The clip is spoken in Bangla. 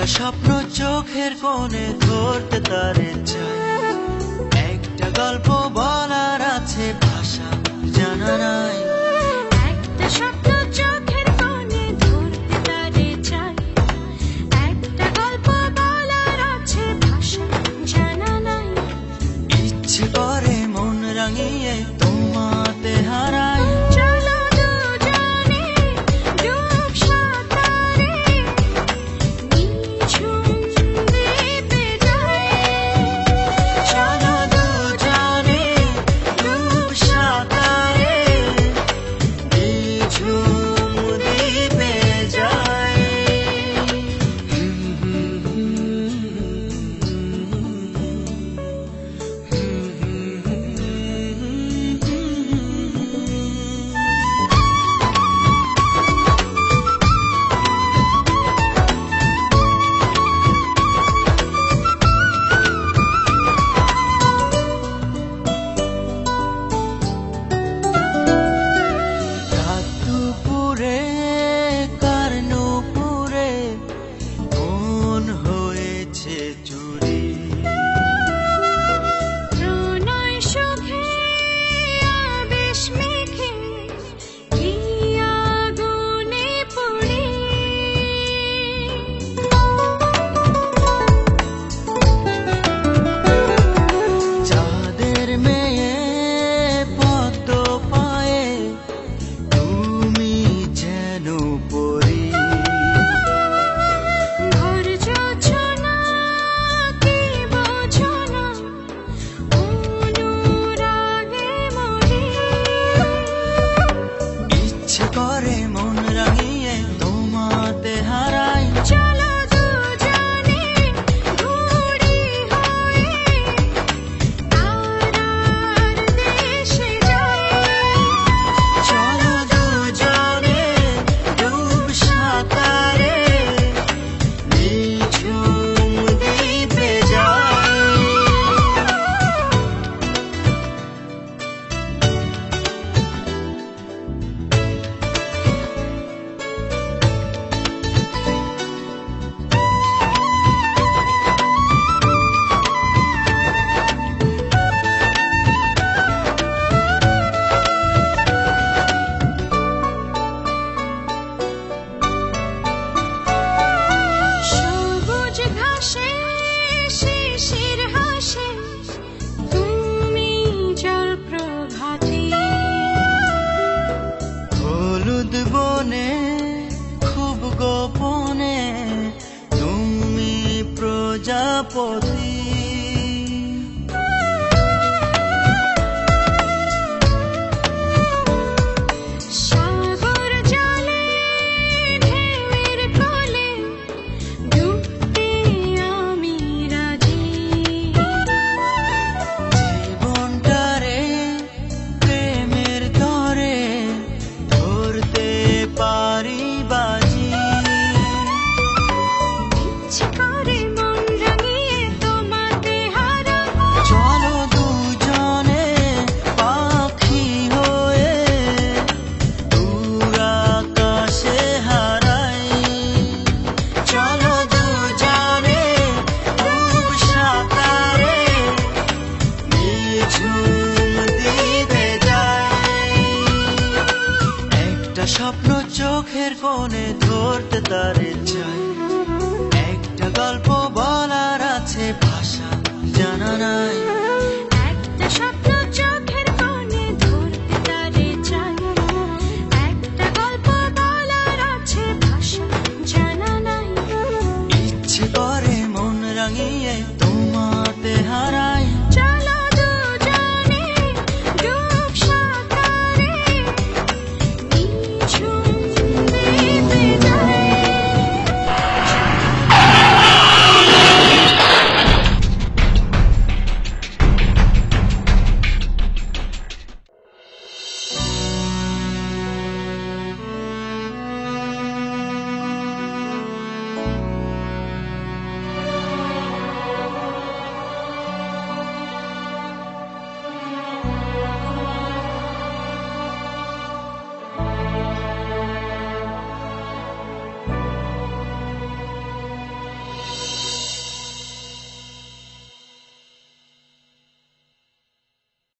একটা স্বপ্ন চোখের কোণে ধরতে তারে চাই, একটা গল্প বলার আছে ভাষা জানা নাই। একটা স্বপ্ন চোখের কোণে ধরতে তারে চাই, একটা গল্প বলার আছে ভাষা জানা নাই। ইচ্ছে করে মন রাঙিয়ে তোমাতে হারাই, চলো দুজনে ডুব সাঁতারে নিঝুম দ্বীপে যাই। চলো দুজনে ডুব সাঁতারে নিঝুম দ্বীপে যাই। প্রণয় সুখে আবেশ মেখে কি আগুনে পুড়ি। চাঁদের মেয়ে পদ্ম পায়ে তুমি যেন পরি, ঘর জোছনা কি বোঝো না অনুরাগে মরি। ইচ্ছে করে মন রাঙিয়ে তোমাতে হারাই। চলো দুজনে ঘুড়ি হয়ে তারার দেশে যাই। চলো দুজনে ডুব সাঁতারে নিঝুম দ্বীপে যাই। সবুজ ঘাসে শিশির হাসে তুমি জল প্রভাতী। হলুদ বনে খুব গোপনে তুমি প্রজাপতি, সাগর জলে ঢেউয়ের কোলে ডুবতে আমি রাজি। জীবনটারে প্রেমের তরে ধরতে পারি বাজি। ইচ্ছে করে মন রাঙিয়ে তোমাতে হারাই। চলো দুজনে পাখি হয়ে দূর আকাশে হারাই। চলো দুজনে ডুব সাঁতারে নিঝুম দ্বীপে যাই। একটা স্বপ্ন চোখের কোণে ধরতে তারে চাই, একটা গল্প বলার আছে ভাষা জানা নাই।